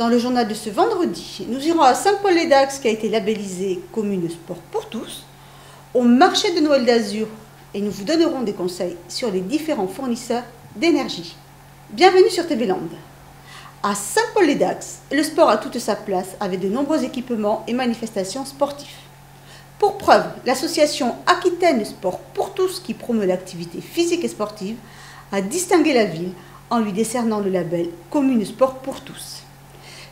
Dans le journal de ce vendredi, nous irons à Saint-Paul-les-Dax qui a été labellisé commune sport pour tous, au marché de Noël d'Azur et nous vous donnerons des conseils sur les différents fournisseurs d'énergie. Bienvenue sur TV Land. À Saint-Paul-les-Dax, le sport a toute sa place avec de nombreux équipements et manifestations sportives. Pour preuve, l'association Aquitaine Sport pour tous qui promeut l'activité physique et sportive a distingué la ville en lui décernant le label Commune Sport pour tous.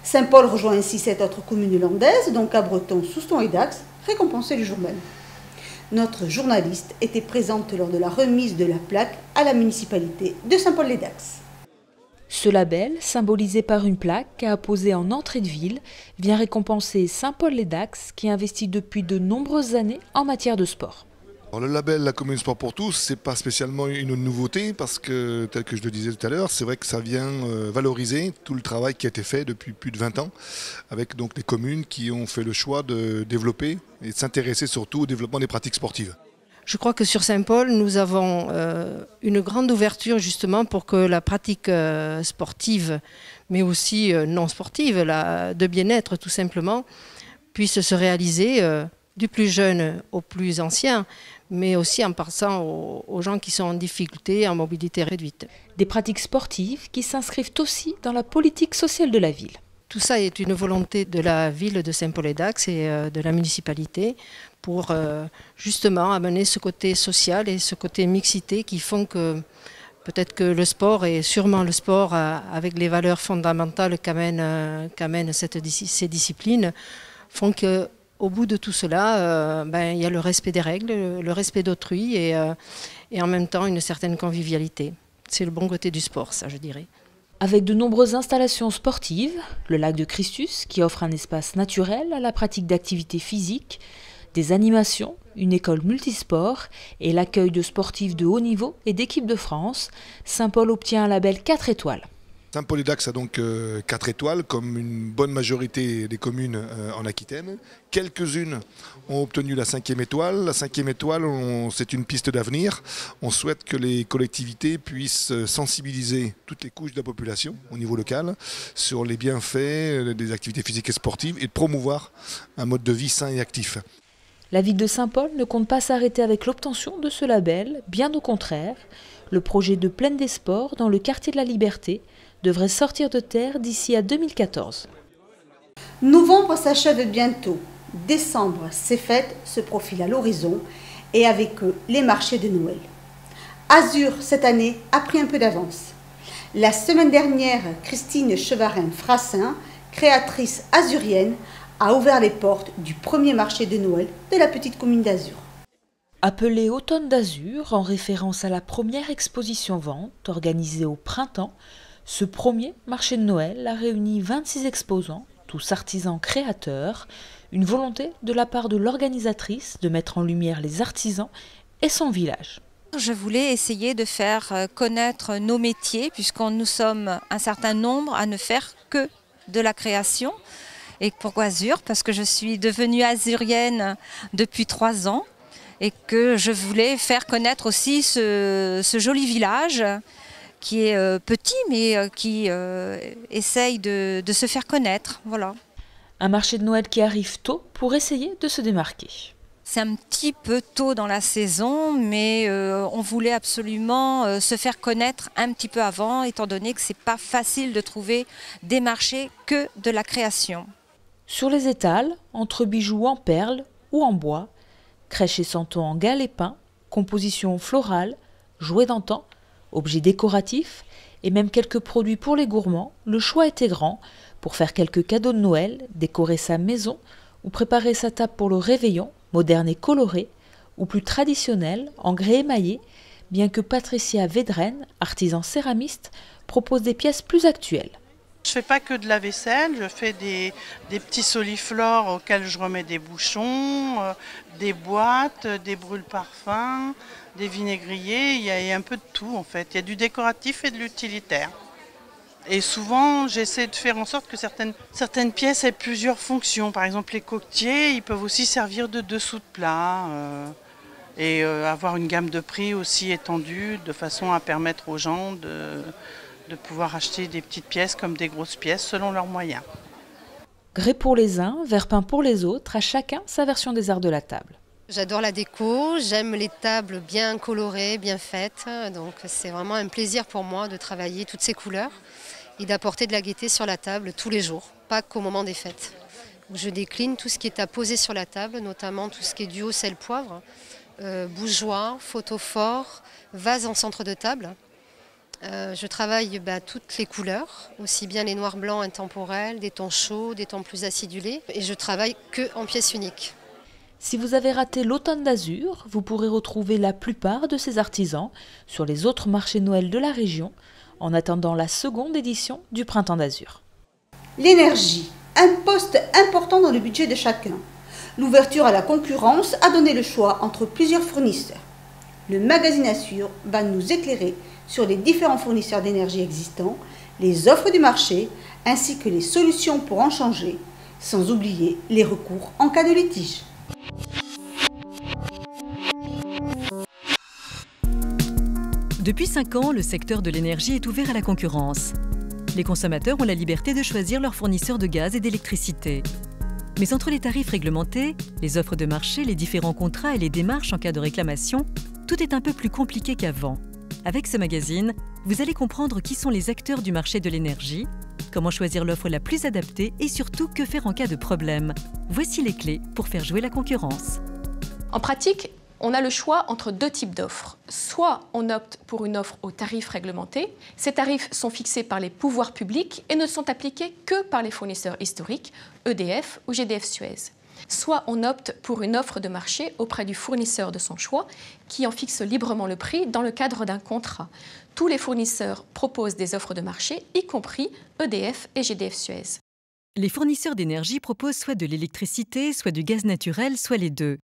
Saint-Paul rejoint ainsi 7 autres communes landaises, dont Cabreton, Souston et Dax, récompensées le jour même. Notre journaliste était présente lors de la remise de la plaque à la municipalité de Saint-Paul-les-Dax. Ce label, symbolisé par une plaque apposée en entrée de ville, vient récompenser Saint-Paul-les-Dax qui investit depuis de nombreuses années en matière de sport. Alors, le label La Commune Sport pour tous, ce n'est pas spécialement une nouveauté parce que, tel que je le disais tout à l'heure, c'est vrai que ça vient valoriser tout le travail qui a été fait depuis plus de 20 ans avec donc les communes qui ont fait le choix de développer et de s'intéresser surtout au développement des pratiques sportives. Je crois que sur Saint-Paul, nous avons une grande ouverture justement pour que la pratique sportive, mais aussi non sportive, de bien-être tout simplement, puisse se réaliser du plus jeune au plus ancien, mais aussi en passant aux gens qui sont en difficulté, en mobilité réduite. Des pratiques sportives qui s'inscrivent aussi dans la politique sociale de la ville. Tout ça est une volonté de la ville de Saint-Paul-les-Dax et de la municipalité pour justement amener ce côté social et ce côté mixité qui font que peut-être que le sport, et sûrement le sport avec les valeurs fondamentales qu'amènent ces disciplines, font que au bout de tout cela, il y a le respect des règles, le respect d'autrui et en même temps une certaine convivialité. C'est le bon côté du sport, ça je dirais. Avec de nombreuses installations sportives, le lac de Christus qui offre un espace naturel à la pratique d'activités physiques, des animations, une école multisport et l'accueil de sportifs de haut niveau et d'équipes de France, Saint-Paul obtient un label 4 étoiles. Saint-Paul-les-Dax a donc 4 étoiles, comme une bonne majorité des communes en Aquitaine. Quelques-unes ont obtenu la 5e étoile. La 5e étoile, c'est une piste d'avenir. On souhaite que les collectivités puissent sensibiliser toutes les couches de la population au niveau local sur les bienfaits des activités physiques et sportives et de promouvoir un mode de vie sain et actif. La ville de Saint-Paul ne compte pas s'arrêter avec l'obtention de ce label, bien au contraire. Le projet de Plaine des Sports dans le quartier de la Liberté devrait sortir de terre d'ici à 2014. Novembre s'achève bientôt. Décembre, ses fêtes se profilent à l'horizon et avec eux les marchés de Noël. Azur, cette année, a pris un peu d'avance. La semaine dernière, Christine Chevarin-Frassin, créatrice azurienne, a ouvert les portes du premier marché de Noël de la petite commune d'Azur. Appelé Automne d'Azur, en référence à la première exposition-vente organisée au printemps, ce premier marché de Noël a réuni 26 exposants, tous artisans créateurs, une volonté de la part de l'organisatrice de mettre en lumière les artisans et son village. Je voulais essayer de faire connaître nos métiers, puisqu'on nous sommes un certain nombre à ne faire que de la création. Et pourquoi Azur? Parce que je suis devenue azurienne depuis 3 ans et que je voulais faire connaître aussi ce joli village qui est petit mais qui essaye de se faire connaître. Voilà. Un marché de Noël qui arrive tôt pour essayer de se démarquer. C'est un petit peu tôt dans la saison, mais on voulait absolument se faire connaître un petit peu avant, étant donné que ce n'est pas facile de trouver des marchés que de la création. Sur les étals, entre bijoux en perles ou en bois, crèches et santons en galets-peints, compositions florales, jouets d'antan, objets décoratifs et même quelques produits pour les gourmands, le choix était grand pour faire quelques cadeaux de Noël, décorer sa maison ou préparer sa table pour le réveillon, moderne et coloré, ou plus traditionnel, en grès émaillé, bien que Patricia Védren, artisan céramiste, propose des pièces plus actuelles. Je ne fais pas que de la vaisselle, je fais des petits soliflores auxquels je remets des bouchons, des boîtes, des brûle-parfums, des vinaigriers, il y a un peu de tout en fait. Il y a du décoratif et de l'utilitaire. Et souvent, j'essaie de faire en sorte que certaines pièces aient plusieurs fonctions. Par exemple, les coquetiers, ils peuvent aussi servir de dessous de plat et avoir une gamme de prix aussi étendue de façon à permettre aux gens de pouvoir acheter des petites pièces comme des grosses pièces selon leurs moyens. Grès pour les uns, verre peint pour les autres, à chacun sa version des arts de la table. J'adore la déco, j'aime les tables bien colorées, bien faites. Donc c'est vraiment un plaisir pour moi de travailler toutes ces couleurs et d'apporter de la gaieté sur la table tous les jours, pas qu'au moment des fêtes. Je décline tout ce qui est à poser sur la table, notamment tout ce qui est duo sel-poivre, bougeoir, photophore, vase en centre de table. Je travaille toutes les couleurs, aussi bien les noirs blancs intemporels, des tons chauds, des tons plus acidulés. Et je travaille que en pièces uniques. Si vous avez raté l'automne d'Azur, vous pourrez retrouver la plupart de ces artisans sur les autres marchés Noël de la région, en attendant la seconde édition du Printemps d'Azur. L'énergie, un poste important dans le budget de chacun. L'ouverture à la concurrence a donné le choix entre plusieurs fournisseurs. Le magazine Azur va nous éclairer sur les différents fournisseurs d'énergie existants, les offres du marché, ainsi que les solutions pour en changer, sans oublier les recours en cas de litige. Depuis 5 ans, le secteur de l'énergie est ouvert à la concurrence. Les consommateurs ont la liberté de choisir leur fournisseur de gaz et d'électricité. Mais entre les tarifs réglementés, les offres de marché, les différents contrats et les démarches en cas de réclamation, tout est un peu plus compliqué qu'avant. Avec ce magazine, vous allez comprendre qui sont les acteurs du marché de l'énergie, comment choisir l'offre la plus adaptée et surtout que faire en cas de problème. Voici les clés pour faire jouer la concurrence. En pratique, on a le choix entre 2 types d'offres. Soit on opte pour une offre aux tarifs réglementés. Ces tarifs sont fixés par les pouvoirs publics et ne sont appliqués que par les fournisseurs historiques, EDF ou GDF Suez. Soit on opte pour une offre de marché auprès du fournisseur de son choix qui en fixe librement le prix dans le cadre d'un contrat. Tous les fournisseurs proposent des offres de marché, y compris EDF et GDF Suez. Les fournisseurs d'énergie proposent soit de l'électricité, soit du gaz naturel, soit les deux.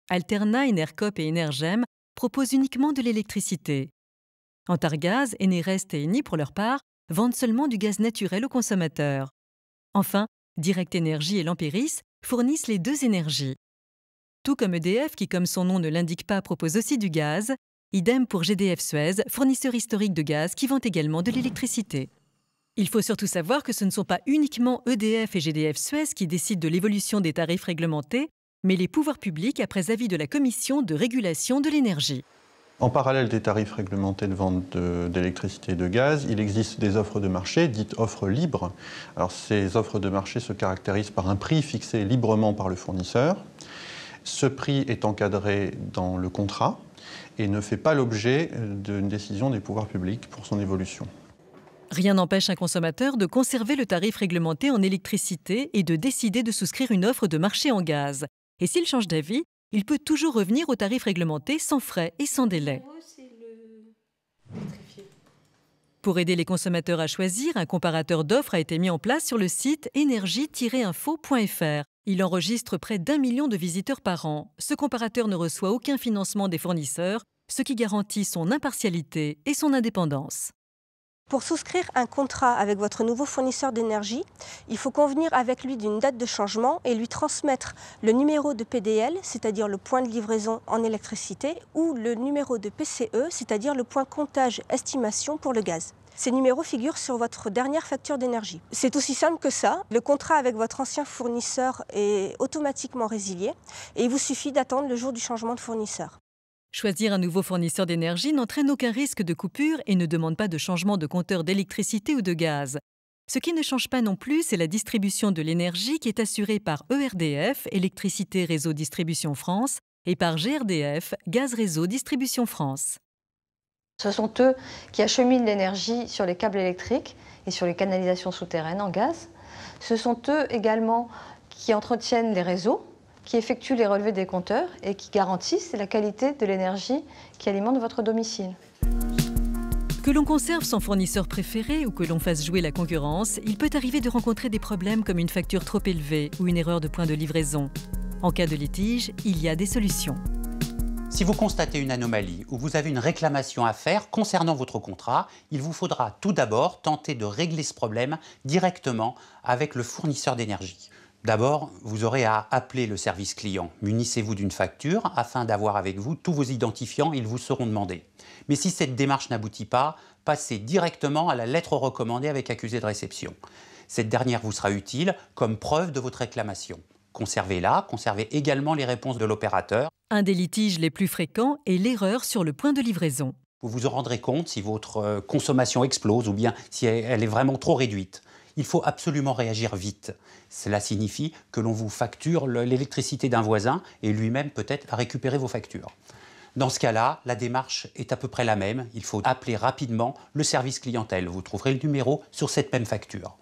Alterna, Enercop et Energem proposent uniquement de l'électricité. Antargaz, Enerest et Eni, pour leur part, vendent seulement du gaz naturel aux consommateurs. Enfin, Direct Énergie et Lamperis fournissent les deux énergies. Tout comme EDF, qui comme son nom ne l'indique pas, propose aussi du gaz, idem pour GDF Suez, fournisseur historique de gaz qui vend également de l'électricité. Il faut surtout savoir que ce ne sont pas uniquement EDF et GDF Suez qui décident de l'évolution des tarifs réglementés, mais les pouvoirs publics après avis de la Commission de régulation de l'énergie. En parallèle des tarifs réglementés de vente d'électricité et de gaz, il existe des offres de marché, dites offres libres. Alors, ces offres de marché se caractérisent par un prix fixé librement par le fournisseur. Ce prix est encadré dans le contrat et ne fait pas l'objet d'une décision des pouvoirs publics pour son évolution. Rien n'empêche un consommateur de conserver le tarif réglementé en électricité et de décider de souscrire une offre de marché en gaz. Et s'il change d'avis, il peut toujours revenir au tarif réglementé sans frais et sans délai. Pour aider les consommateurs à choisir, un comparateur d'offres a été mis en place sur le site énergie-info.fr. Il enregistre près d'1 million de visiteurs par an. Ce comparateur ne reçoit aucun financement des fournisseurs, ce qui garantit son impartialité et son indépendance. Pour souscrire un contrat avec votre nouveau fournisseur d'énergie, il faut convenir avec lui d'une date de changement et lui transmettre le numéro de PDL, c'est-à-dire le point de livraison en électricité, ou le numéro de PCE, c'est-à-dire le point comptage estimation pour le gaz. Ces numéros figurent sur votre dernière facture d'énergie. C'est aussi simple que ça. Le contrat avec votre ancien fournisseur est automatiquement résilié et il vous suffit d'attendre le jour du changement de fournisseur. Choisir un nouveau fournisseur d'énergie n'entraîne aucun risque de coupure et ne demande pas de changement de compteur d'électricité ou de gaz. Ce qui ne change pas non plus, c'est la distribution de l'énergie qui est assurée par ERDF, Électricité Réseau Distribution France, et par GRDF, Gaz Réseau Distribution France. Ce sont eux qui acheminent l'énergie sur les câbles électriques et sur les canalisations souterraines en gaz. Ce sont eux également qui entretiennent les réseaux, qui effectuent les relevés des compteurs et qui garantissent la qualité de l'énergie qui alimente votre domicile. Que l'on conserve son fournisseur préféré ou que l'on fasse jouer la concurrence, il peut arriver de rencontrer des problèmes comme une facture trop élevée ou une erreur de point de livraison. En cas de litige, il y a des solutions. Si vous constatez une anomalie ou vous avez une réclamation à faire concernant votre contrat, il vous faudra tout d'abord tenter de régler ce problème directement avec le fournisseur d'énergie. D'abord, vous aurez à appeler le service client. Munissez-vous d'une facture afin d'avoir avec vous tous vos identifiants, ils vous seront demandés. Mais si cette démarche n'aboutit pas, passez directement à la lettre recommandée avec accusé de réception. Cette dernière vous sera utile comme preuve de votre réclamation. Conservez-la, conservez également les réponses de l'opérateur. Un des litiges les plus fréquents est l'erreur sur le point de livraison. Vous vous en rendrez compte si votre consommation explose ou bien si elle est vraiment trop réduite. Il faut absolument réagir vite. Cela signifie que l'on vous facture l'électricité d'un voisin et lui-même peut-être à récupérer vos factures. Dans ce cas-là, la démarche est à peu près la même. Il faut appeler rapidement le service clientèle. Vous trouverez le numéro sur cette même facture.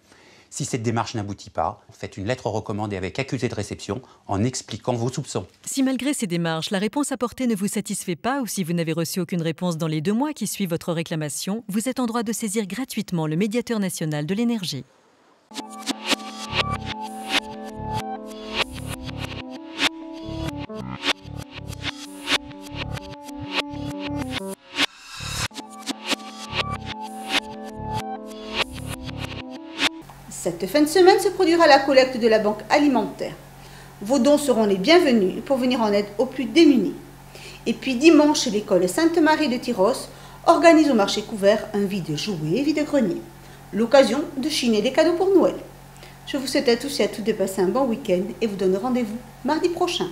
Si cette démarche n'aboutit pas, faites une lettre recommandée avec accusé de réception en expliquant vos soupçons. Si malgré ces démarches, la réponse apportée ne vous satisfait pas ou si vous n'avez reçu aucune réponse dans les 2 mois qui suivent votre réclamation, vous êtes en droit de saisir gratuitement le médiateur national de l'énergie. Cette fin de semaine se produira la collecte de la banque alimentaire. Vos dons seront les bienvenus pour venir en aide aux plus démunis. Et puis dimanche, l'école Sainte-Marie de Tyrosse organise au marché couvert un vide-jouet et vide-grenier. L'occasion de chiner des cadeaux pour Noël. Je vous souhaite à tous et à toutes de passer un bon week-end et vous donne rendez-vous mardi prochain.